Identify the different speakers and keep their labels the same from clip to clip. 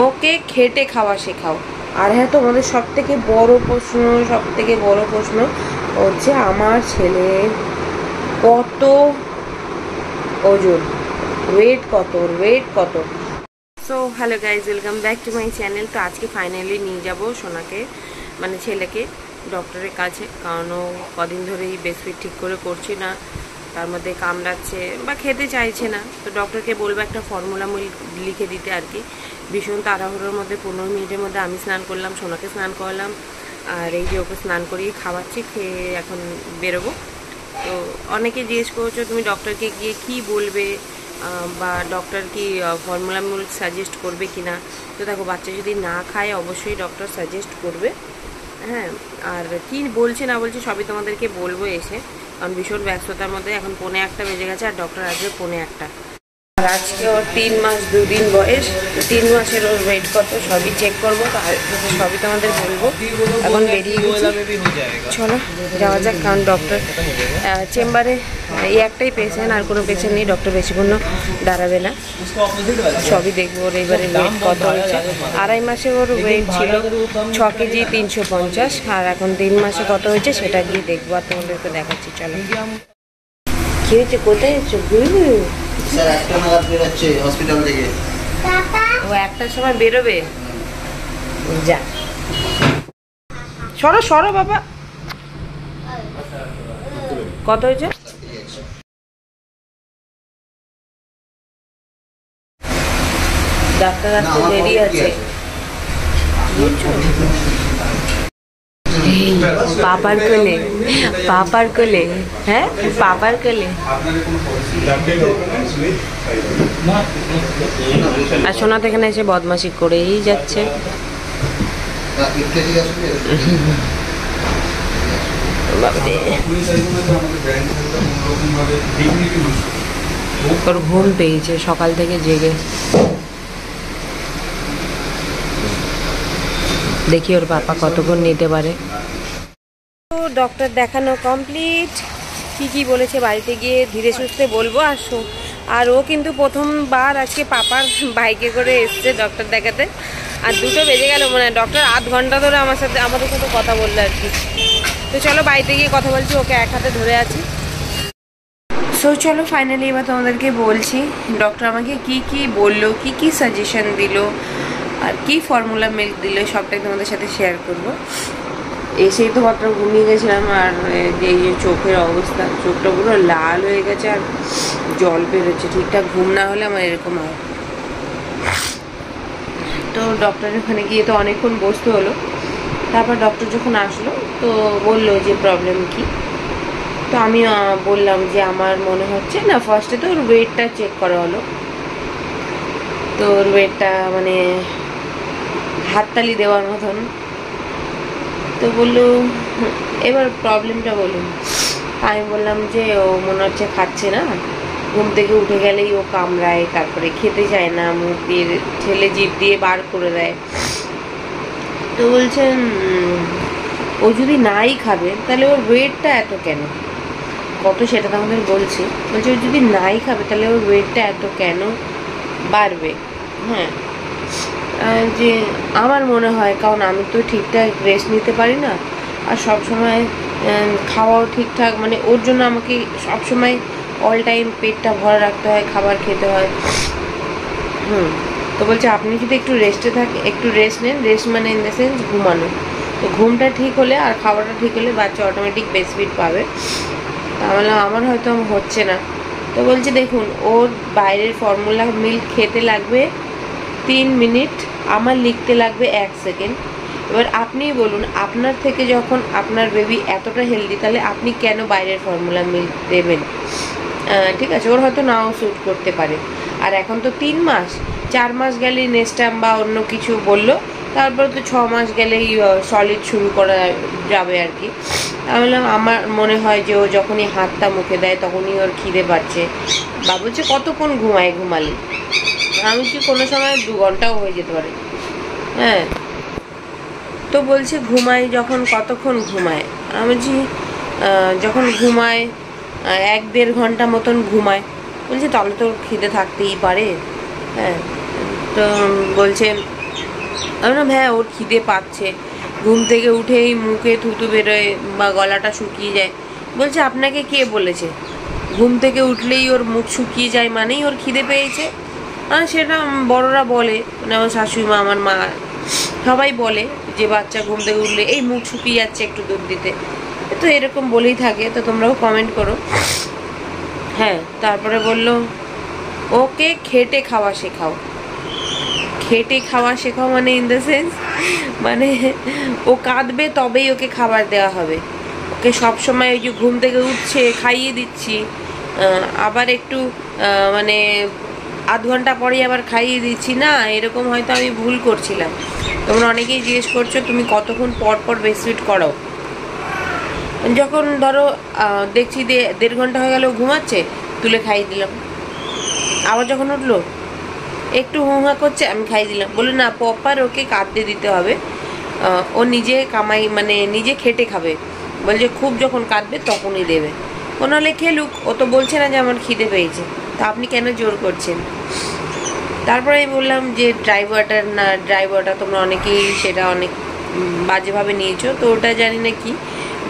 Speaker 1: ওকে খেটে খাওয়া শেখাও। আর হ্যাঁ, তোমাদের সবথেকে বড় প্রশ্ন হচ্ছে আমার ছেলে কত ওজন, ওয়েট কত। So hello guys, welcome back to my channel. তো আজকে ফাইনালি নিয়ে যাব সোনাকে, মানে ছেলেকে ডক্টরের কাছে, কারণ ও কদিন ধরেই ব্রেস্টফিড ঠিক করে করছি না, তার মধ্যে কামড়াচ্ছে বা খেতে চাইছে না। তো ডক্টরকে বলবো একটা ফর্মুলা লিখে দিতে আর কি। ভীষণ তাড়াহুড়োর মধ্যে 15 মিনিটের মধ্যে আমি স্নান করলাম, সোনাকে স্নান করলাম, আর এই যে ওকে স্নান করিয়ে খাওয়াচ্ছি, খেয়ে এখন বেরোবো। তো অনেকে জিজ্ঞেস করছো তুমি ডক্টরকে গিয়ে কি বলবে, বা ডক্টর কি ফর্মুলা মিল্ক সাজেস্ট করবে কি না। তো দেখো, বাচ্চা যদি না খায় অবশ্যই ডক্টর সাজেস্ট করবে, হ্যাঁ। আর কি বলছে না বলছে সবই তোমাদেরকে বলবো এসে, কারণ ভীষণ ব্যস্ততার মধ্যে এখন 1:45 বেজে গেছে, আর ডক্টর আসবে 1:45। আর আজকে ওর 3 মাস 2 দিন বয়স। 3 মাসের ওর ওয়েট কত সবই চেক করবো, সবই তোমাদের বলবো। এখন বেরিয়ে গেছি, চলো যাওয়া যাক। কারণ ডক্টর চেম্বারে এই একটাই পেশেন্ট, আর কোনো পেশেন্ট নেই। ডক্টর বেশিক্ষণ দাঁড়াবে না, সবই দেখবো। ওর এবারে ওয়েট কত হয়েছে। 2.5 মাসে ওর ওয়েট ছিল 6 কেজি 350, আর এখন 3 মাসে কত হয়েছে সেটা গিয়ে দেখবো, আর তোমাদেরকে দেখাচ্ছি। চলো। কি হয়েছে, কোথায় হচ্ছে?
Speaker 2: স্যার 1টা নাগাদ বেরোচ্ছে হসপিটাল থেকে।
Speaker 1: ও 1টার সময় বেরোবে? যা, সরো বাবা। কত হয়েছে? ডাক্তার আসতে দেরি আছে। পাপার কোলে, হ্যাঁ পাপার কোলে। আর সোনা তো এখানে এসে বদমাশি করেই যাচ্ছে। ওর ঘুম পেয়েছে সকাল থেকে জেগে। দেখি ওর পাপা কতক্ষণ নিতে পারে। তো ডক্টর দেখানো কমপ্লিট। কি বলেছে বাড়িতে গিয়ে ধীরে সুস্থে বলবো। আর ও কিন্তু প্রথমবার আজকে পাপার বাইকে করে এসছে ডক্টর দেখাতে। আর 2টো বেজে গেল, মানে ডক্টর আধ ঘন্টা ধরে আমাদের সাথে কথা বললো আর কি। তো চলো বাড়িতে গিয়ে কথা বলছি, ওকে এক হাতে ধরে আছি। সো চলো ফাইনালি এবার তোমাদেরকে বলছি ডক্টর আমাকে কি বললো, কি সাজেশন দিল, আর কি ফর্মুলা মিল্ক দিল, সবটাই তোমাদের সাথে শেয়ার করবো। এসেই তো মাত্র ঘুমিয়ে গেছিলাম, আর এই যে চোখের অবস্থা, চোখটা পুরো লাল হয়ে গেছে আর জল বেরোচ্ছে। ঠিকঠাক ঘুম না হলে আমার এরকম হয়। তো ডক্টরের ওখানে গিয়ে তো অনেকক্ষণ বসতে হলো। তারপর ডক্টর যখন আসলো তো বললো যে প্রবলেম কি। তো আমি বললাম যে আমার মনে হচ্ছে না, ফার্স্টে তো ওর ওয়েটটা চেক করা হলো। তো ওর ওয়েটটা মানে হাততালি দেওয়ার মতন। তো বললো এবার প্রবলেমটা বলুন। আমি বললাম যে ও মনে হচ্ছে খাচ্ছে না, ঘুম থেকে উঠে গেলেই ও কামড়ায়, তারপরে খেতে চায় না, মুখ দিয়ে ঠেলে জিভ দিয়ে বার করে দেয়। তো বলছেন ও যদি নাই খাবে তাহলে ওর ওয়েটটা এত কেন, কত সেটা তো আমাদের বলছে। বলছে ও যদি নাই খাবে তাহলে ওর ওয়েটটা এত কেন বাড়বে। হ্যাঁ, যে আমার মনে হয় কারণ আমি তো ঠিকঠাক রেস্ট নিতে পারি না, আর সবসময় খাওয়াও ঠিকঠাক, মানে ওর জন্য আমাকে সবসময় অল টাইম পেটটা ভরা রাখতে হয়, খাবার খেতে হয়। তো বলছে আপনি যদি একটু একটু রেস্ট নেন, রেস্ট মানে ইন দ্য সেন্স ঘুমানো। তো ঘুমটা ঠিক হলে আর খাবারটা ঠিক হলে বাচ্চা অটোমেটিক ব্রেস্টফিড পাবে। তাহলে আমার হয়তো হচ্ছে না। তো বলছে দেখুন, ওর বাইরের ফর্মুলা মিল্ক খেতে লাগবে 3 মিনিট, আমার লিখতে লাগবে 1 সেকেন্ড। এবার আপনিই বলুন, আপনার থেকে যখন আপনার বেবি এতটা হেলদি, তাহলে আপনি কেন বাইরের ফর্মুলা মিল্ক দেবেন? ঠিক আছে, ওর হয়তো নাও স্যুট করতে পারে। আর এখন তো 3 মাস, 4 মাস গেলেই নেস্টাম বা অন্য কিছু বললো, তারপর তো 6 মাস গেলেই সলিড শুরু করা যাবে আর কি। তাহলে আমার মনে হয় যে ও যখনই হাতটা মুখে দেয় তখনই ওর খিদে পাচ্ছে। বা বলছে কতক্ষণ ঘুমালে? আমি কি কোনো সময় 2 ঘন্টাও হয়ে যেতে পারে। হ্যাঁ, তো বলছে ঘুমায় যখন, কতক্ষণ ঘুমায়? আমি বলছি যখন ঘুমায় 1-1.5 ঘন্টা মতন ঘুমায়। বলছে তাহলে তো খিদে থাকতেই পারে। হ্যাঁ, তো বলছে আমি না হ্যাঁ ওর খিদে পাচ্ছে, ঘুম থেকে উঠেই মুখে থুতু বেরোয় বা গলাটা শুকিয়ে যায়। বলছে আপনাকে কে বলেছে ঘুম থেকে উঠলেই ওর মুখ শুকিয়ে যায় মানেই ওর খিদে পেয়েছে? সেটা বড়রা বলে, মানে আমার শাশুড়ি মা, আমার মা সবাই বলে যে বাচ্চা ঘুম থেকে উঠলে এই মুখ শুকিয়ে যাচ্ছে একটু দুধ দিতে, তো এরকম বলেই থাকে। তো তোমরাও কমেন্ট করো। হ্যাঁ, তারপরে বললো ওকে খেটে খাওয়া শেখাও। খেটে খাওয়া শেখাও মানে ইন দ্য সেন্স, মানে ও কাঁদবে তবেই ওকে খাবার দেওয়া হবে। ওকে সবসময় ওই যে ঘুম থেকে উঠছে খাইয়ে দিচ্ছি, আবার একটু মানে আধ ঘন্টা পরেই আবার খাইয়ে দিচ্ছি না, এরকম হয়তো আমি ভুল করছিলাম। তোমরা অনেকেই জিজ্ঞেস করছো তুমি কতক্ষণ পর পর ব্রেস্টফিড করাও। যখন ধরো দেখছি 1.5 ঘন্টা হয়ে গেল ঘুমাচ্ছে, তুলে খাইয়ে দিলাম। আবার যখন উঠলো একটু হুঁহা করছে, আমি খাইয়ে দিলাম। বলে না প্রপার ওকে কাঁদতে দিতে হবে, ও নিজে কামাই মানে নিজে খেটে খাবে। বলছে খুব যখন কাঁদবে তখনই দেবে। ও নাহলে খেলুক, ও তো বলছে না যে আমার খিদে পেয়েছে, তা আপনি কেন জোর করছেন? তারপরে আমি বললাম যে ড্রাই ওয়াটার না, ড্রাই ওয়াটার তোমরা অনেকেই সেটা অনেক বাজেভাবে নিয়েছো, তো ওটা জানি না কি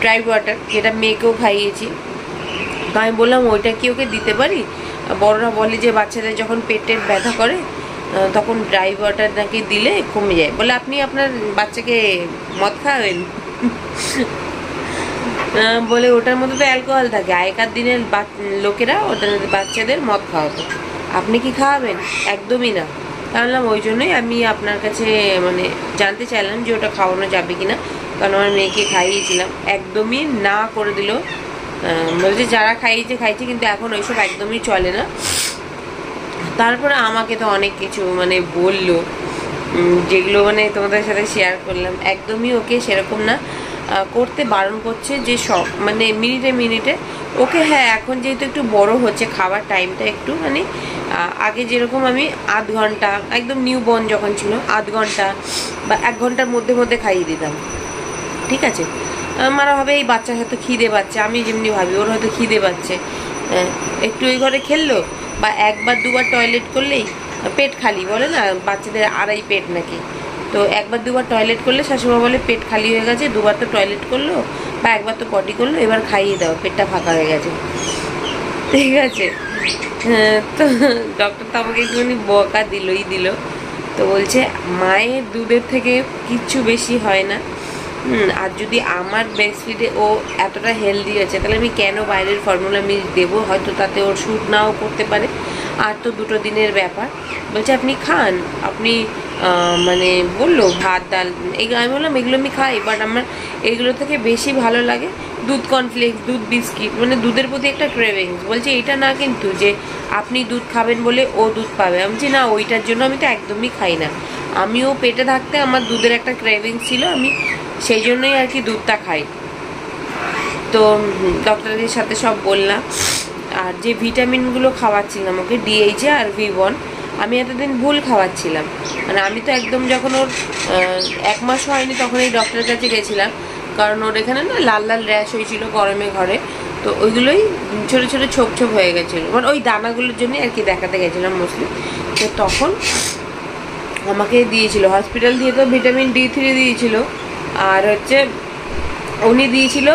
Speaker 1: ড্রাই ওয়াটার, যেটা মেয়েকেও খাইয়েছি। তো আমি বললাম ওইটা কি ওকে দিতে পারি? বড়রা বলে যে বাচ্চাদের যখন পেটের ব্যথা করে তখন ড্রাই ওয়াটার নাকি দিলে কমে যায়। বলে আপনি আপনার বাচ্চাকে মদ খাওয়াবেন? বলে ওটার মধ্যে তো অ্যালকোহল থাকে, আগেকার দিনের লোকেরা ওদের বাচ্চাদের মদ খাওয়াতো, আপনি কি খাওয়াবেন? একদমই না। তাহলে ওই জন্যই আমি আপনার কাছে মানে জানতে চাইলাম যে ওটা খাওয়ানো যাবে কিনা, কারণ আমার মেয়েকে খাইয়েছিলাম, একদমই না করে দিল। বলছে যারা খাইয়েছে কিন্তু এখন ওইসব একদমই চলে না। তারপরে আমাকে তো অনেক কিছু মানে বললো, যেগুলো মানে তোমাদের সাথে শেয়ার করলাম। একদমই ওকে সেরকম না করতে বারণ করছে, যে সব মানে মিনিটে মিনিটে ওকে। হ্যাঁ, এখন যেহেতু একটু বড় হচ্ছে, খাবার টাইমটা একটু মানে আগে যেরকম আমি আধ ঘন্টা, একদম নিউ বর্ন যখন ছিল 1/2 ঘন্টা বা 1 ঘন্টার মধ্যে মধ্যে খাইয়ে দিতাম, ঠিক আছে। মারা ভাবে এই বাচ্চার হয়তো খিদে পাচ্ছে, আমি যেমনি ভাবি ওর হয়তো খিদে পাচ্ছে, একটু ওই ঘরে খেললো বা 1 বার 2 বার টয়লেট করলেই পেট খালি, বলে না বাচ্চাদের আড়াই পেট নাকি, তো 1 বার 2 বার টয়লেট করলে শাশুড়া বলে পেট খালি হয়ে গেছে, 2 বার তো টয়লেট করলো বা 1 বার তো পটি করলো, এবার খাইয়ে দাও, পেটটা ফাঁকা হয়ে গেছে, ঠিক আছে। তো ডক্টর তো আমাকে একটুখানি বকা দিল। তো বলছে মায়ের দুধের থেকে কিচ্ছু বেশি হয় না, আর যদি আমার ব্রেস্টফিডে ও এতটা হেলদি আছে, তাহলে আমি কেন বাইরের ফর্মুলা মিল্ক দেবো? হয়তো তাতে ওর শ্যুট নাও করতে পারে, আর তো 2 দিনের ব্যাপার। বলছে আপনি খান, আপনি মানে বললো ভাত ডাল এগুলো, আমি বললাম এগুলো আমি খাই, বাট আমার এগুলো থেকে বেশি ভালো লাগে দুধ কর্নফ্লেক্স, দুধ বিস্কিট, মানে দুধের প্রতি একটা ক্রেভিংস। বলছে এটা না কিন্তু যে আপনি দুধ খাবেন বলে ও দুধ পাবে। আমি বলছি না, ওইটার জন্য আমি তো একদমই খাই না, আমিও পেটে থাকতে আমার দুধের একটা ক্রেভিংস ছিল, আমি সেই জন্যই আর কি দুধটা খাই। তো ডক্টরের সাথে সব বললাম। আর যে ভিটামিনগুলো খাওয়াচ্ছিলাম ওকে, ডিএইচএ আর V1, আমি এতদিন ভুল খাওয়াচ্ছিলাম। মানে আমি তো একদম যখন ওর 1 মাস হয়নি তখন এই ডক্টরের কাছে গেছিলাম, কারণ ওর এখানে না লাল লাল র্যাশ হয়েছিল গরমে ঘরে, তো ওইগুলোই ছোটো ছোটো ছোপ ছোপ হয়ে গেছিলো, মানে ওই দানাগুলোর জন্যই আর কি দেখাতে গেছিলাম মোস্টলি। তো তখন আমাকে দিয়েছিল হসপিটাল দিয়ে, তো ভিটামিন D3 দিয়েছিল, আর হচ্ছে উনি দিয়েছিল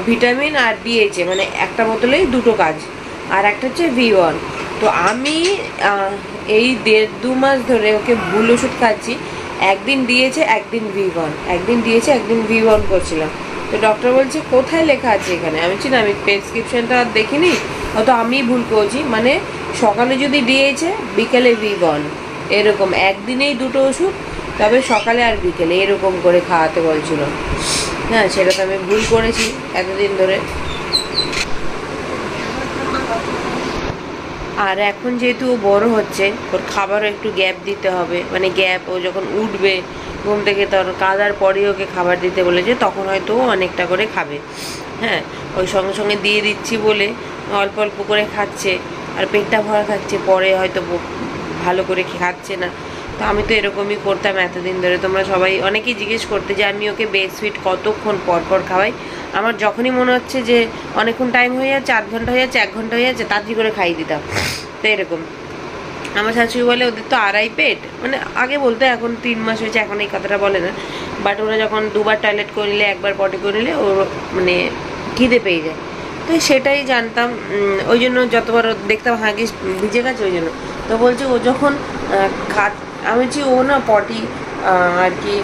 Speaker 1: ভিটামিন আর ডিএইচএ, মানে একটা বোতলেই 2টো কাজ, আর একটা হচ্ছে V1। তো আমি এই 1.5-2 মাস ধরে ওকে ভুল ওষুধ খাচ্ছি, একদিন দিয়েছে একদিন V1, একদিন দিয়েছে একদিন V1 করছিলাম। তো ডক্টর বলছে কোথায় লেখা আছে এখানে? আমি বলছি না, আমি প্রেসক্রিপশনটা দেখিনি, হয়তো আমি ভুল করছি, মানে সকালে যদি দিয়েছে বিকেলে V1, এরকম একদিনেই 2টো ওষুধ, তবে সকালে আর বিকেলে এরকম করে খাওয়াতে বলছিল। হ্যাঁ, সেটা তো আমি ভুল করেছি এতদিন ধরে। আর এখন যেহেতু ও বড় হচ্ছে, ওর খাবারও একটু গ্যাপ দিতে হবে, মানে গ্যাপ, ও যখন উঠবে ঘুম থেকে তখন কাঁদার পরে ওকে খাবার দিতে বলেছে, তখন হয়তো ও অনেকটা করে খাবে। হ্যাঁ, ওই সঙ্গে সঙ্গে দিয়ে দিচ্ছি বলে অল্প অল্প করে খাচ্ছে, আর পেটটা ভরা খাচ্ছে, পরে হয়তো ভালো করে খাচ্ছে না। তো আমি তো এরকমই করতাম এতদিন ধরে। তোমরা সবাই অনেকেই জিজ্ঞেস করতে যে আমি ওকে ব্রেস্টফিড কতক্ষণ পর পর খাওয়াই। আমার যখনই মনে হচ্ছে যে অনেকক্ষণ টাইম হয়ে যাচ্ছে, 8 ঘন্টা হয়ে যাচ্ছে, 1 ঘন্টা হয়ে যাচ্ছে, তাড়াতাড়ি করে খাইয়ে দিতাম। তো এরকম আমার শাশুড়ি বলে ওদের তো আড়াই পেট, মানে আগে বলতো, এখন 3 মাস হয়েছে এখন এই কথাটা বলে না, বাট ওরা যখন 2বার টয়লেট করে নিলে, 1বার পটি করে নিলে ওর মানে খিদে পেয়ে যায়। তো সেটাই জানতাম, ওই জন্য যতবার দেখতাম হাগিস ভিজে গেছে ওই জন্য। তো বলছে ও যখন আমি বলছি ও না পটি আর কি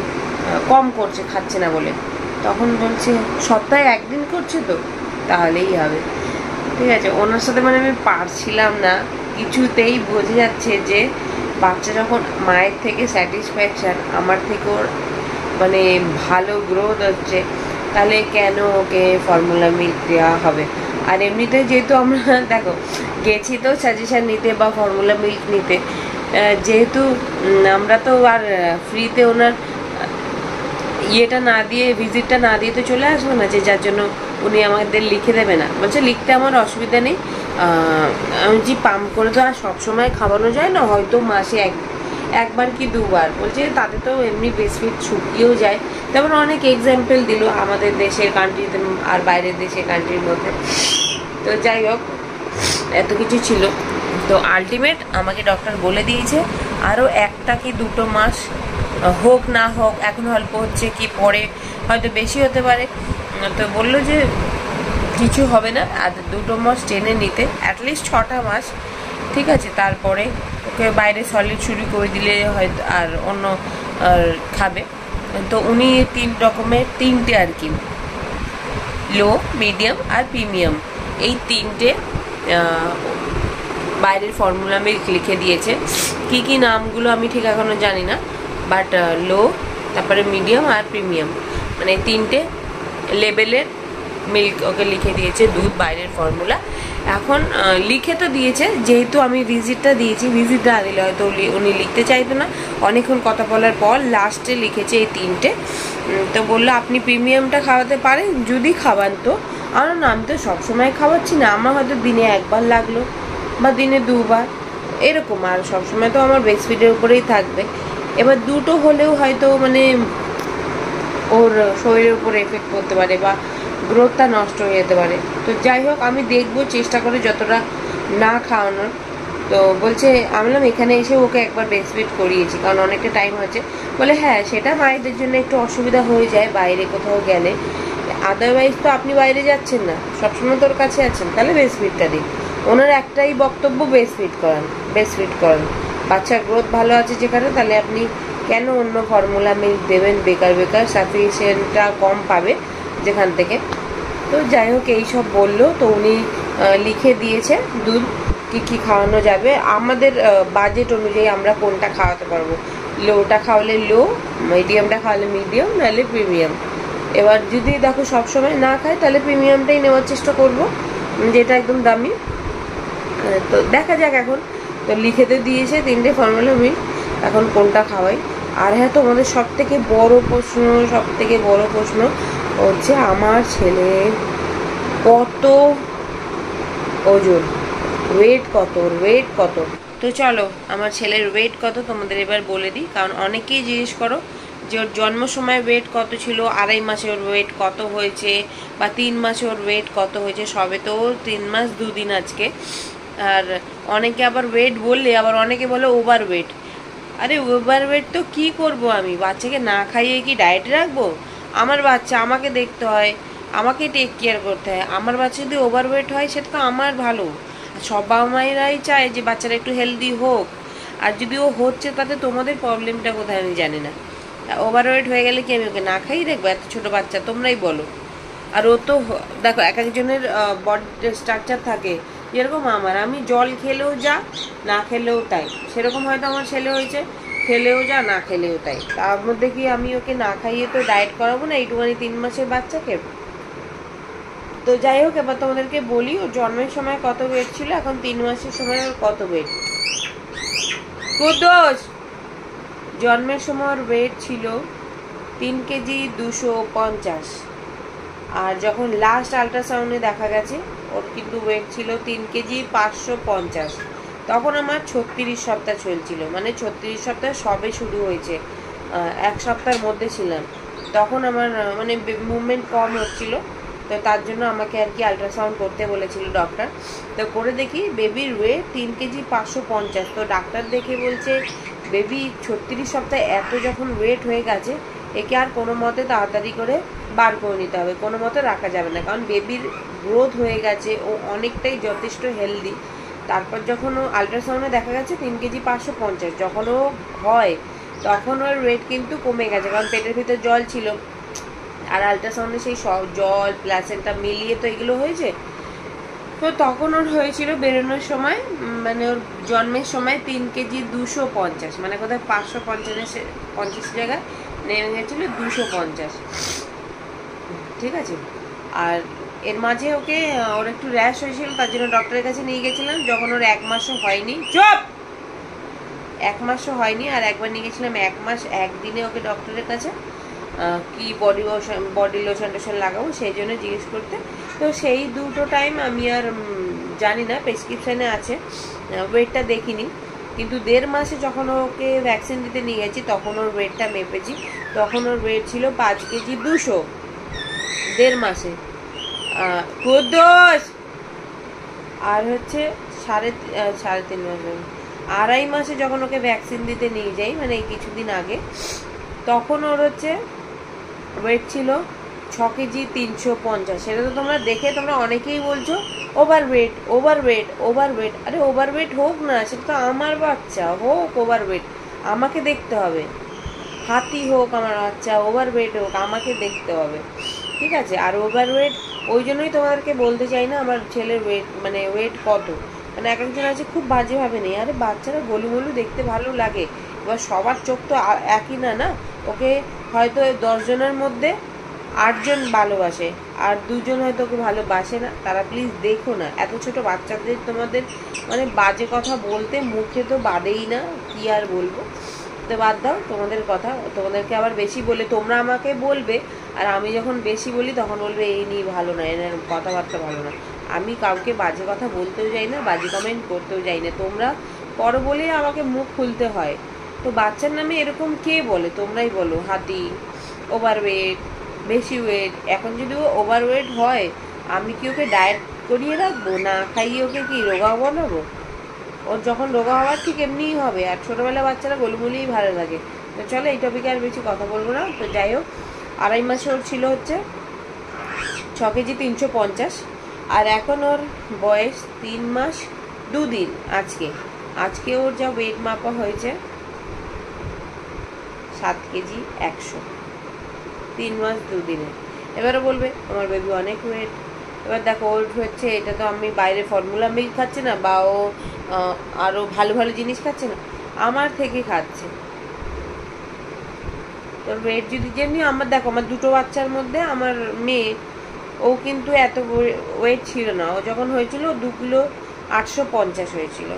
Speaker 1: কম করছে, খাচ্ছে না বলে। তখন বলছে সপ্তাহে 1 দিন করছে তো, তাহলেই হবে। ঠিক আছে, ওনার সাথে মানে আমি পারছিলাম না, কিছুতেই বোঝা যাচ্ছে যে বাচ্চা যখন মায়ের থেকে স্যাটিসফ্যাকশান, আমার থেকে ওর মানে ভালো গ্রোথ হচ্ছে, তাহলে কেন ওকে ফর্মুলা মিল্ক দেওয়া হবে? আর এমনিতে যেহেতু আমরা দেখো গেছি তো সাজেশান নিতে বা ফর্মুলা মিল্ক নিতে, যেহেতু আমরা তো আর ফ্রিতে ওনার ইয়েটা না দিয়ে, ভিজিটটা না দিয়ে তো চলে আসবো না, যে যার জন্য উনি আমাদের লিখে দেবে না। বলছে লিখতে আমার অসুবিধা নেই, আমি যে পাম্প করে তো আর সবসময় খাওয়ানো যায় না, হয়তো মাসে একবার কি 2বার। বলছে তাতে তো এমনি বেসফিট শুকিয়েও যায়। তেমন অনেক এক্সাম্পল দিল আমাদের দেশের কান্ট্রিতে আর বাইরের দেশের কান্ট্রির মধ্যে। তো যাই হোক, এত কিছু ছিল। তো আলটিমেট আমাকে ডক্টর বলে দিয়েছে আরও 1টা কি 2টো মাস হোক না হোক, এখন অল্প হচ্ছে কি পরে হয়তো বেশি হতে পারে, তো বললো যে কিছু হবে না, আর 2টো মাস টেনে নিতে, অ্যাটলিস্ট 6টা মাস। ঠিক আছে, তারপরে ওকে বাইরে সলিড শুরু করে দিলে হয়তো আর অন্য খাবে। তো উনি 3 রকমের 3টে আর কি, লো, মিডিয়াম আর প্রিমিয়াম, এই 3টে বাইরের ফর্মুলা মিল্ক লিখে দিয়েছে। কি কি নামগুলো আমি ঠিক এখনও জানি না, বাট লো, তারপরে মিডিয়াম আর প্রিমিয়াম, মানে 3টে লেভেলের মিল্ক ওকে লিখে দিয়েছে, দুধ বাইরের ফর্মুলা। এখন লিখে তো দিয়েছে, যেহেতু আমি ভিজিটটা দিয়েছি, ভিজিট না দিলে হয়তো উনি লিখতে চাইতো না। অনেকক্ষণ কথা বলার পর লাস্টে লিখেছে এই 3টে। তো বললো আপনি প্রিমিয়ামটা খাওয়াতে পারেন যদি খাওয়ান তো। আর না, আমি তো সবসময় খাওয়াচ্ছি না, আমার হয়তো দিনে 1বার লাগলো বা দিনে 2বার এরকম, আর সবসময় তো আমার ব্রেস্টফিডের উপরেই থাকবে। এবার 2টো হলেও হয়তো মানে ওর শরীরের উপর এফেক্ট করতে পারে বা গ্রোথটা নষ্ট হয়ে যেতে পারে। তো যাই হোক, আমি দেখবো চেষ্টা করে যতটা না খাওয়ানোর। তো বলছে, আমি বললাম এখানে এসে ওকে একবার ব্রেস্টফিড করিয়েছি, কারণ অনেকটা টাইম হয়েছে। বলে হ্যাঁ, সেটা মায়েদের জন্য একটু অসুবিধা হয়ে যায় বাইরে কোথাও গেলে, আদারওয়াইজ তো আপনি বাইরে যাচ্ছেন না, সবসময় তোর কাছে আছেন, তাহলে ব্রেস্টফিডটা দিন। ওনার একটাই বক্তব্য, ব্রেস্টফিড করান। বাচ্চার গ্রোথ ভালো আছে যেখানে, তাহলে আপনি কেন অন্য ফর্মুলা মিল্ক দেবেন বেকার, সাফিসিয়েন্টটা কম পাবে যেখান থেকে। তো যাই হোক, এইসব বললো। তো উনি লিখে দিয়েছে দুধ কী কী খাওয়ানো যাবে, আমাদের বাজেট অনুযায়ী আমরা কোনটা খাওয়াতে পারবো। লোটা খাওয়ালে লো, মিডিয়ামটা খাওয়ালে মিডিয়াম, নাহলে প্রিমিয়াম। এবার যদি দেখো সবসময় না খায়, তাহলে প্রিমিয়ামটাই নেওয়ার চেষ্টা করবো, যেটা একদম দামি। তো দেখা যাক এখন। তো লিখে তো দিয়েছে 3টে ফর্মুলা মিল্ক, এখন কোনটা খাওয়াই। আর হ্যাঁ, তোমাদের সব থেকে বড় প্রশ্ন হচ্ছে আমার ছেলে কত ওজন, ওয়েট কত। তো চলো, আমার ছেলের ওয়েট কত তোমাদের এবার বলে দিই, কারণ অনেকেই জিজ্ঞেস করো যে ওর জন্ম সময় ওয়েট কত ছিল, 2.5 মাসে ওর ওয়েট কত হয়েছে, বা 3 মাসে ওর ওয়েট কত হয়েছে। সবে তো 3 মাস 2 দিন আজকে। আর অনেকে আবার ওয়েট বললে আবার অনেকে বলে ওভার ওয়েট। আরে ওভার ওয়েট তো কী করবো আমি, বাচ্চাকে না খাইয়ে কি ডায়েটে রাখবো? আমার বাচ্চা, আমাকে দেখতে হয়, আমাকে টেক কেয়ার করতে হয়। আমার বাচ্চা যদি ওভার ওয়েট হয়, সেটা তো আমার ভালো। সব বাবা মায়েরাই চায় যে বাচ্চারা একটু হেলদি হোক, আর যদি ও হচ্ছে তাতে তোমাদের প্রবলেমটা কোথায় আমি জানি না। ওভার ওয়েট হয়ে গেলে কি আমি ওকে না খাইয়ে দেখবো? এত ছোটো বাচ্চা, তোমরাই বলো। আর ও তো দেখো, এক একজনের বডি স্ট্রাকচার থাকে, যেরকম আমার, আমি জল খেলেও যা, না খেলেও তাই, সেরকম হয়তো আমার ছেলে হয়েছে, খেলেও যা না খেলেও তাই। তার মধ্যে কি আমি ওকে না খাইয়ে তো ডায়েট করাবো না এইটুখানি 3 মাসের বাচ্চাকে? তো যাই হোক, এবার তোমাদেরকে বলি ওর জন্মের সময় কত ওয়েট ছিল, এখন 3 মাসের সময় ওর কত ওয়েট। কুদ্দোস, জন্মের সময় ওর ওয়েট ছিল 3 কেজি 250, আর যখন লাস্ট আল্ট্রাসাউন্ডে দেখা গেছে ওর কিন্তু ওয়েট ছিল 3 কেজি 550। তখন আমার 36 সপ্তাহ চলছিল, মানে 36 সপ্তাহ সবে শুরু হয়েছে, 1 সপ্তাহের মধ্যে ছিলাম। তখন আমার মানে মুভমেন্ট কম হচ্ছিল, তো তার জন্য আমাকে আর কি আলট্রাসাউন্ড করতে বলেছিল ডক্টর। তো করে দেখি বেবির ওয়েট 3 কেজি 550। তো ডাক্তার দেখে বলছে বেবি 36 সপ্তাহে এত যখন ওয়েট হয়ে গেছে, একে আর কোনো মতে তাড়াতাড়ি করে বার করে নিতে হবে, কোনো মতে রাখা যাবে না, কারণ বেবির গ্রোথ হয়ে গেছে, ও অনেকটাই যথেষ্ট হেলদি। তারপর যখন ও আলট্রাসাউন্ডে দেখা গেছে 3 কেজি 550, যখন ও হয় তখন ওর ওয়েট কিন্তু কমে গেছে, কারণ পেটের ভিতর জল ছিল, আর আলট্রাসাউন্ডে সেই জল প্লাসেন্টা মিলিয়ে তো এগুলো হয়েছে। তো তখন ওর হয়েছিল বেরোনোর সময়, মানে ওর জন্মের সময় 3 কেজি 250, মানে কোথায় 550 জায়গায় নেমে গেছিলো 250, ঠিক আছে। আর এর মাঝে ওকে ওর একটু র্যাশ হয়েছিল, তার জন্য ডক্টরের কাছে নিয়ে গেছিলাম, যখন ওর 1 মাসও হয়নি, 1 মাসও হয়নি, আর একবার নিয়ে গেছিলাম 1 মাস 1 দিনে ওকে ডক্টরের কাছে, কি বডি লোশন টোশন লাগাবো সেই জন্য জিজ্ঞেস করতে। তো সেই দুটো টাইম আমি আর জানি না, প্রেসক্রিপশানে আছে, ওয়েটটা দেখিনি, কিন্তু 1.5 মাসে যখন ওকে ভ্যাকসিন দিতে নিয়ে গেছি তখন ওর ওয়েটটা মেপেছি, তখন ওর ওয়েট ছিল 5 কেজি 200, 1.5 মাসে। কুদ্দোস আর হচ্ছে 3.5 মাস, 2.5 মাসে যখন ওকে ভ্যাকসিন দিতে নিয়ে যাই, মানে এই কিছুদিন আগে, তখন ওর হচ্ছে ওয়েট ছিল 6 কেজি 350। সেটা তো তোমরা দেখে তোমরা অনেকেই বলছো ওভারওয়েট ওভারওয়েট ওভারওয়েট। আরে ওভারওয়েট হোক না, সেটা তো আমার বাচ্চা, হোক ওভারওয়েট, আমাকে দেখতে হবে। হাতি হোক আমার বাচ্চা, ওভারওয়েট হোক, আমাকে দেখতে হবে, ঠিক আছে। আর ওভারওয়েট ওই জন্যই তোমাদেরকে বলতে চাই না আমার ছেলের ওয়েট, মানে ওয়েট কত, মানে এক একজন আছে খুব বাজেভাবে নেই। আরে বাচ্চারা গোলুমোলু দেখতে ভালো লাগে, এবার সবার চোখ তো একই না, না। ওকে হয়তো 10 জনের মধ্যে 8 জন ভালোবাসে, আর 2 জন হয়তো ওকে ভালোবাসে না। তারা প্লিজ দেখো না, এত ছোট বাচ্চাদের তোমাদের মানে বাজে কথা বলতে মুখে তো বাদেই না, কি আর বলবো। তো বাদ দাও তোমাদের কথা, তোমাদেরকে আবার বেশি বলে তোমরা আমাকে বলবে, আর আমি যখন বেশি বলি তখন বলবে এই নিয়ে ভালো না, এনার কথাবার্তা ভালো না। আমি কাউকে বাজে কথা বলতেও যাই না, বাজে কমেন্ট করতেও যাই না, তোমরা করো বলে আমাকে মুখ খুলতে হয়। তো বাচ্চার নামে এরকম কে বলে, তোমরাই বলো। হাতি, ওভারওয়েট, বেশি ওয়েট। এখন যদি ও ওভারওয়েট হয়, আমি কি ওকে ডায়েট করিয়ে রাখবো, না খাইয়ে ওকে কি রোগা বানাবো? ওর যখন রোগা হওয়ার ঠিক এমনিই হবে। আর ছোটোবেলা বাচ্চারা গোলমুলিই ভালো লাগে। তো চলো এই টপিকে আর বেশি কথা বলবো না। তো যাই হোক, 2.5 মাসে ওর ছিল হচ্ছে 6 কেজি 350, আর এখন ওর বয়স 3 মাস 2 দিন। আজকে ওর যা ওয়েট মাপা হয়েছে 7 কেজি 100, 3 মাস 2 দিনে। এবারে বলবে আমার বেবি অনেক ওয়েট। এবার দেখো ওর হচ্ছে, এটা তো আমি বাইরে ফর্মুলা মিল্ক খাচ্ছে না, বা ও আরও ভালো ভালো জিনিস খাচ্ছে না, আমার থেকে খাচ্ছে। তোর ওয়েট যদি যেমনি আমার, দেখো আমার 2টো বাচ্চার মধ্যে আমার মেয়ে, ও কিন্তু এত ওয়েট ছিল না। ও যখন হয়েছিল 2 কিলো 850 হয়েছিল,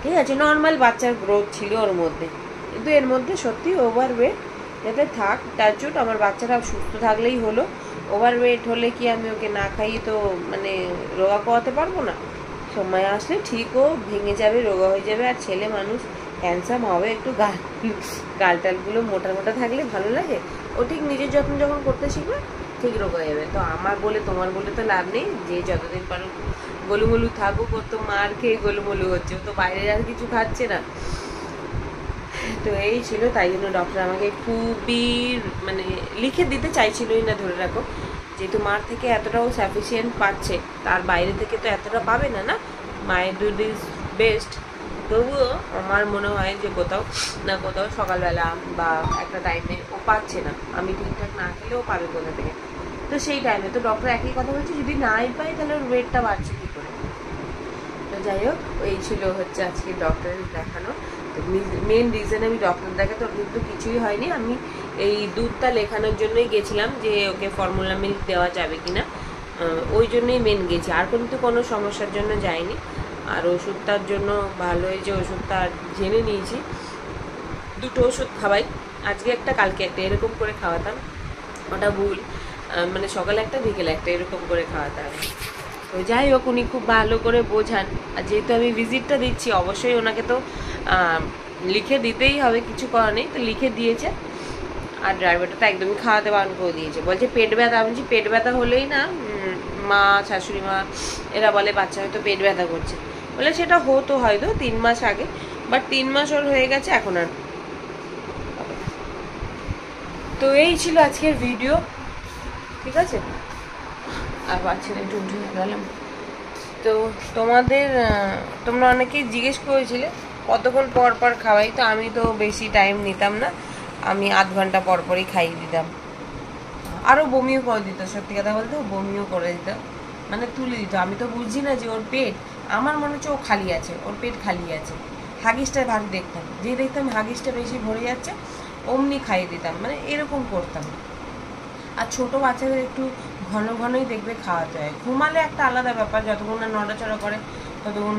Speaker 1: ঠিক আছে, নর্মাল বাচ্চার গ্রোথ ছিল ওর মধ্যে। কিন্তু এর মধ্যে সত্যি ওভার ওয়েট, যাতে থাক টাচুট, আমার বাচ্চারা সুস্থ থাকলেই হলো। ওভার ওয়েট হলে কি আমি ওকে না খাইয়ে তো মানে রোগা করাতে পারবো না? সময় আসলে ঠিকও ভেঙে যাবে, রোগা হয়ে যাবে। আর ছেলে মানুষ হ্যান্ডসাম হবে, একটু গালটালগুলো মোটা মোটা থাকলে ভালো লাগে। ও ঠিক নিজের যত্ন যখন করতে শিখবে ঠিক রোগা হয়ে যাবে। তো আমার বলে তোমার বলে তো লাভ নেই, যে যতদিন পারো গোলুমোলু থাকুক। ও তো মার খেয়ে গোলুমোলু হচ্ছে, ও তো বাইরের আর কিছু খাচ্ছে না। তো এই ছিল, তাই জন্য ডক্টর আমাকে খুবই মানে লিখে দিতে চাইছিলই না, ধরে রাখো, যেহেতু মার থেকে এতটাও সাফিসিয়েন্ট পাচ্ছে, তার বাইরে থেকে তো এতটা পাবে না, না। মায়ের দুধ ইজ বেস্ট। তবুও আমার মনে হয় যে কোথাও না কোথাও সকালবেলা বা একটা টাইমে ও পাচ্ছে না, আমি ঠিকঠাক না খেলেও পাবে কোথা থেকে। তো সেই টাইমে তো ডক্টর একই কথা বলছে, যদি নাই পাই তাহলে ওর ওয়েটটা বাড়ছে কী করে। তো যাই হোক, এই ছিল হচ্ছে আজকে ডক্টরের দেখানো মেন রিজন। আমি ডক্টর দেখাতে ওর কিন্তু কিছুই হয়নি, আমি এই দুধটা লেখানোর জন্যই গেছিলাম যে ওকে ফর্মুলা মিল্ক দেওয়া যাবে কিনা, ওই জন্যই মেন গেছি, আর কিন্তু কোনো সমস্যার জন্য যাইনি। আর ওষুধটার জন্য ভালো হয়েছে, ওষুধটা জেনে নিয়েছি, 2টো ওষুধ খাওয়াই, আজকে একটা কালকে একটা, এরকম করে খাওয়াতাম, ওটা ভুল, মানে সকালে একটা বিকেলে একটা এরকম করে খাওয়াতে হবে। তো যাই হোক, উনি খুব ভালো করে বোঝান। আর যেহেতু আমি ভিজিটটা দিচ্ছি, অবশ্যই ওনাকে তো লিখে দিতেই হবে, কিছু করার নেই, তো লিখে দিয়েছে। আর ড্রাইভারটা তো একদমই খাওয়াতে বারণ করে দিয়েছে, বলছে পেট ব্যথা। আমি বলছি পেট ব্যথা হলেই না মা, শাশুড়ি মা এরা বলে বাচ্চা হয়তো পেট ব্যথা করছে, বলে সেটা হতো হয়তো 3 মাস আগে, বাট 3 মাস ওর হয়ে গেছে, এখন আর। তো এই ছিল আজকের ভিডিও, ঠিক আছে। আর পাচ্ছি না, একটু উঠে গেলাম। তো তোমরা অনেকেই জিজ্ঞেস করেছিলে কতক্ষণ পর পর খাওয়াই, তো আমি তো বেশি টাইম নিতাম না, আমি আধ ঘন্টা পর পরই খাইয়ে দিতাম। আরও বমিও করে দিত, সত্যি কথা বলতে বমিও করে দিত, মানে তুলে দিত। আমি তো বুঝছি না যে ওর পেট, আমার মনে হচ্ছে ও খালি আছে, ওর পেট খালি আছে। হাগিসটা ভারী দেখতাম, যে দেখতাম হাগিসটা বেশি ভরে যাচ্ছে অমনি খাইয়ে দিতাম, মানে এরকম করতাম। আর ছোটো বাচ্চাদের একটু ঘন ঘনই দেখবে খাওয়াতে হয়। ঘুমালে একটা আলাদা ব্যাপার, যতক্ষণ না নড়াচড়া করে ততক্ষণ।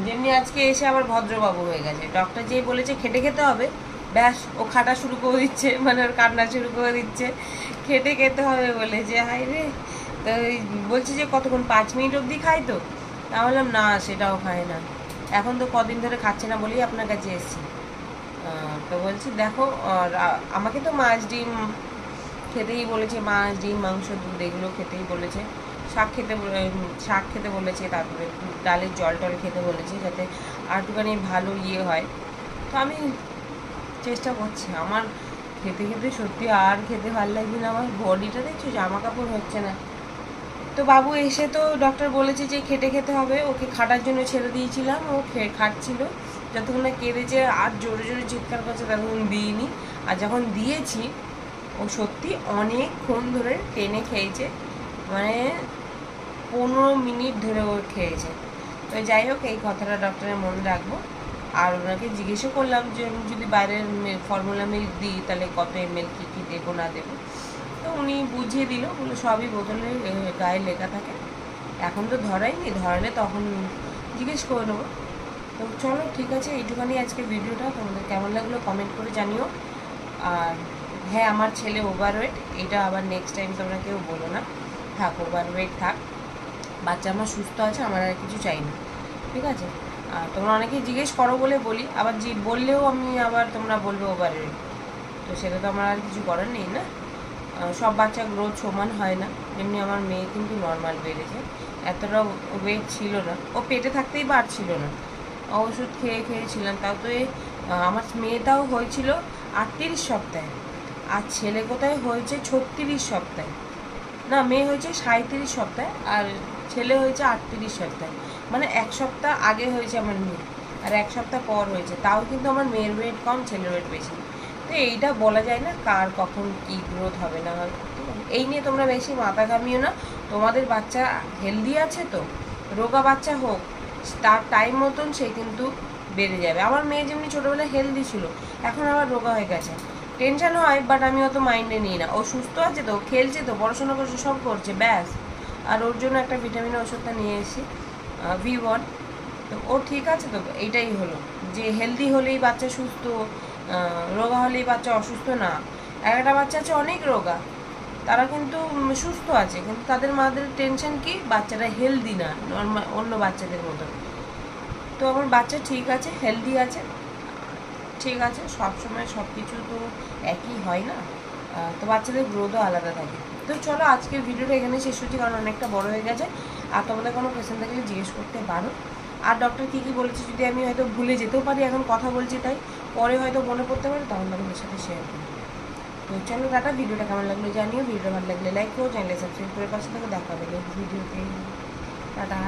Speaker 1: যেমনি আজকে এসে আবার ভদ্রবাবু হয়ে গেছে, ডক্টর যেই বলেছে খেটে খেতে হবে, ব্যাস ও খাটা শুরু করে দিচ্ছে, মানে ওর কান্না শুরু করে দিচ্ছে খেটে খেতে হবে বলে, যে হাই রে। তো বলছে যে কতক্ষণ, 5 মিনিট অবধি খাই, তো তা বললাম না সেটাও খায় না, এখন তো কদিন ধরে খাচ্ছে না বলেই আপনার কাছে এসেছি। তো বলছি দেখো, আর আমাকে তো মাছ ডিম খেতেই বলেছে, মাছ ডিম মাংস দুধ এগুলো খেতেই বলেছে, শাক খেতে বলেছে, তারপরে একটু ডালের জল টল খেতে বলেছে, যাতে আরটুখানি ভালো হয়। তো আমি চেষ্টা করছি, আমার খেতে খেতে সত্যি আর খেতে ভালো লাগছে না, আমার বডিটা দেখছো, জামা কাপড় হচ্ছে না। তো বাবু এসে তো ডক্টর বলেছে যে খেটে খেতে হবে, ওকে খাটার জন্য ছেড়ে দিয়েছিলাম, ও খাটছিল, যতক্ষণ না কেঁদেছে আর জোরে জোরে চিৎকার করছে ততক্ষণ দিইনি। আর যখন দিয়েছি ও সত্যি অনেকক্ষণ ধরে টেনে খেয়েছে, মানে 15 মিনিট ধরে ও খেয়েছে। তো যাই হোক, এই কথাটা ডক্টরের মনে রাখবো। আর ওনাকে জিজ্ঞেসও করলাম যে আমি যদি বাইরের ফর্মুলা মিল্ক দিই তাহলে কত ml কী কী দেবো না দেবো। তো উনি বুঝিয়ে দিল, বলে সবই বোতলের গায়ে লেখা থাকে, এখন তো ধরাইনি, ধরালে তখন জিজ্ঞেস করে নেবো। তো চলো ঠিক আছে, এইটুখানি আজকে ভিডিওটা। তোমাদের কেমন লাগলো কমেন্ট করে জানিও। আর হ্যাঁ, আমার ছেলে ওভারওয়েট, এটা আবার নেক্সট টাইম তোমরা কেউ বলো না, থাক ওভারওয়েট থাক, বাচ্চা আমার সুস্থ আছে, আমার আর কিছু চাই না, ঠিক আছে। আর তোমরা অনেকেই জিজ্ঞেস করো বলে বলি, আবার বললেও আমি আবার তোমরা বলবে ওভারওয়েট, তো সেটা তো আমার আর কিছু করার নেই না। সব বাচ্চা গ্রোথ সমান হয় না, যেমনি আমার মেয়ে কিন্তু নর্মাল বেড়েছে, এতটা ওয়েট ছিল না, ও পেটে থাকতেই বাড়ছিল না, ওষুধ খেয়েছিলাম। তাও তো আমার মেয়েটাও হয়েছিল 38 সপ্তাহে, আর ছেলে কোথায় হয়েছে 36 সপ্তাহে, না মেয়ে হয়েছে 37 সপ্তাহে আর ছেলে হয়েছে 38 সপ্তাহে, মানে 1 সপ্তাহ আগে হয়েছে আমার মেয়ে আর 1 সপ্তাহ পর হয়েছে। তাও কিন্তু আমার মেয়ের ওয়েট কম, ছেলের ওয়েট বেশি। তো এইটা বলা যায় না কার কখন কী গ্রোথ হবে না হবে, এই নিয়ে তোমরা বেশি মাথা ঘামিও না। তোমাদের বাচ্চা হেলদি আছে তো, রোগা বাচ্চা হোক, তার টাইম মতন সে কিন্তু বেড়ে যাবে। আমার মেয়ে যেমনি ছোটোবেলায় হেলদি ছিল, এখন আবার রোগা হয়ে গেছে, টেনশন হয়, বাট আমি অত মাইন্ডে নিই না। ও সুস্থ আছে তো, খেলছে তো, পড়াশোনা করছে, সব করছে, ব্যাস। আর ওর জন্য একটা ভিটামিনের ওষুধটা নিয়ে এসেছি, V1। তো ও ঠিক আছে তো, এইটাই হলো যে হেলদি হলেই বাচ্চা সুস্থ, রোগা হলেই বাচ্চা অসুস্থ না। একটা বাচ্চা আছে অনেক রোগা, তারা কিন্তু সুস্থ আছে, কিন্তু তাদের মাদের টেনশন কি বাচ্চাটা হেলদি না, নর্মাল অন্য বাচ্চাদের মতো। তো আমার বাচ্চা ঠিক আছে, হেলদি আছে, ঠিক আছে। সবসময় সব কিছু তো একই হয় না, তো বাচ্চাদের গ্রোথও আলাদা থাকে। তো চলো আজকের ভিডিওটা এখানে শেষ হচ্ছে, কারণ অনেকটা বড় হয়ে গেছে। আর তোমাদের কোনো কোয়েশ্চেন থাকলে জিজ্ঞেস করতে পারো। আর ডক্টর কী কী বলেছে যদি আমি হয়তো ভুলে যেতেও পারি, এখন কথা বলছি তাই, পরে হয়তো মনে পড়তে পারে, তখন তোমাদের সাথে শেয়ার করি। তো চলো টাটা, ভিডিওটা কেমন লাগলো জানিও, ভিডিওটা ভালো লাগলে লাইক করো, চ্যানেলে সাবস্ক্রাইব করে পাশে থেকে দেখা হবে নেক্সট ভিডিওতে। টাটা।